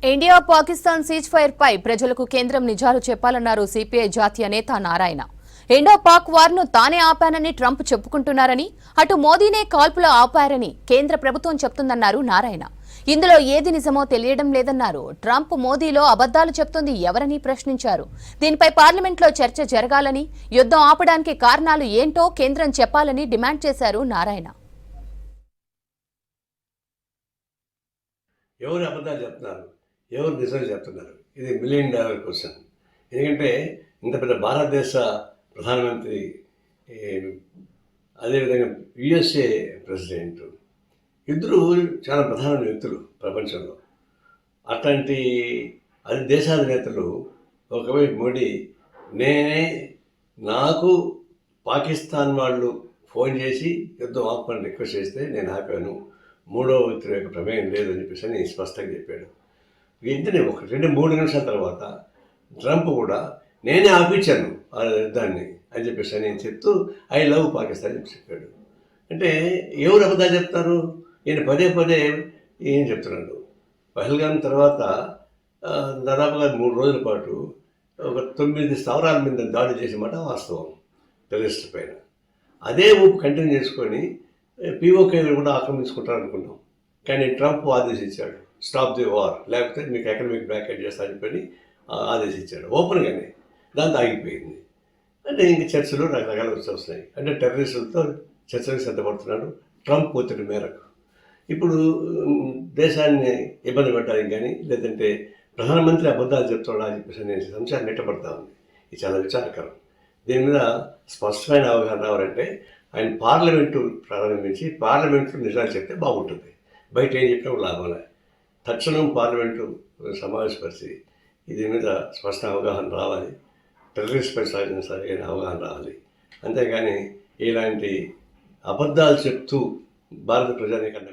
India Pakistan cease fire పై ప్రజలకు కేంద్రం నిజాలు చెప్పాలన్నారు సిపిఐ జాతీయ నేత నారాయణ. ఇండో పాక్ వార్ను తానే ఆపానని ట్రంప్ చెప్పుకుంటున్నారని, అటు మోదీనే కాల్పులు ఆపారని కేంద్ర ప్రభుత్వం చెప్తుందన్నారు నారాయణ. ఇందులో ఏది నిజమో తెలియడం లేదన్నారు. ట్రంప్ మోదీలో అబద్దాలు చెప్తుంది ఎవరని ప్రశ్నించారు. దీనిపై పార్లమెంట్లో చర్చ జరగాలని, యుద్ధం ఆపడానికి కారణాలు ఏంటో కేంద్రం చెప్పాలని డిమాండ్ చేశారు నారాయణ. ఎవరు అబద్ధాలు చెప్తున్నారు, ఎవరు నిజాలు చెప్తున్నారు? ఇది $1 మిలియన్ క్వశ్చన్. ఎందుకంటే ఇంత పెద్ద భారతదేశ ప్రధానమంత్రి, అదేవిధంగా యుఎస్ఏ ప్రెసిడెంట్, ఇద్దరు చాలా ప్రధానమైన వ్యక్తులు ప్రపంచంలో. అట్లాంటి దేశాధినేతలు ఒకవైపు మోడీ, నాకు పాకిస్తాన్ వాళ్ళు ఫోన్ చేసి యుద్ధం ఆపమని రిక్వెస్ట్ చేస్తే నేను ఆపాను, మూడో వ్యక్తి యొక్క ప్రమేయం లేదని చెప్పేసి అని స్పష్టంగా చెప్పాడు. వెంటనే 2-3 నిమిషాల తర్వాత ట్రంప్ కూడా నేనే ఆపించాను ఆ యుద్ధాన్ని అని చెప్పేసి అని చెప్తూ ఐ లవ్ పాకిస్తాన్ అని చెప్పాడు. అంటే ఎవరు అబద్ధాలు చెప్తారు? ఈయన పదే ఏం చెప్తున్నాడు. పహల్గాం తర్వాత దాదాపుగా 3 రోజుల పాటు ఒక 9 స్థావరాల మీద దాడి చేసే మాట వాస్తవం టెర్రరిస్ట్ పైన. అదే ఊపు కంటిన్యూ చేసుకొని పీఓకేలు కూడా ఆక్రమించుకుంటారు అనుకున్నాం. కానీ ట్రంప్ ఆదేశించాడు, స్టాప్ ది వార్, లేకపోతే మీకు ఎకనామిక్ బ్లాకెట్ చేస్తా అని చెప్పి ఆదేశించాడు ఓపెన్గానే. దాంతో ఆగిపోయింది. అంటే ఇంక చర్చలు రకరకాల వస్తున్నాయి. అంటే టెర్రరిస్టులతో చర్చలకు సిద్ధపడుతున్నాడు ట్రంప్ ఒత్తిడి మేరకు. ఇప్పుడు దేశాన్ని ఇబ్బంది పెట్టడానికి కానీ, లేదంటే ప్రధానమంత్రి అబద్ధాలు చెప్తాడా అని చెప్పేసి అనే అంశాన్ని నెట్టబడతా ఉంది. ఇది చాలా విచారకరం. దీని మీద స్పష్టమైన అవగాహన రావాలంటే ఆయన పార్లమెంటు ప్రారంభించి పార్లమెంట్లో నిజాలు చెప్తే బాగుంటుంది. బయట ఏం చెప్పినా లాభంలే. తక్షణం పార్లమెంటు సమావేశపరిచి దీని మీద స్పష్ట అవగాహన రావాలి. టెర్రరిస్ట్పై సరైన అవగాహన రావాలి. అంతేగాని ఇలాంటి అబద్ధాలు చెప్తూ భారత ప్రజానీకాన్ని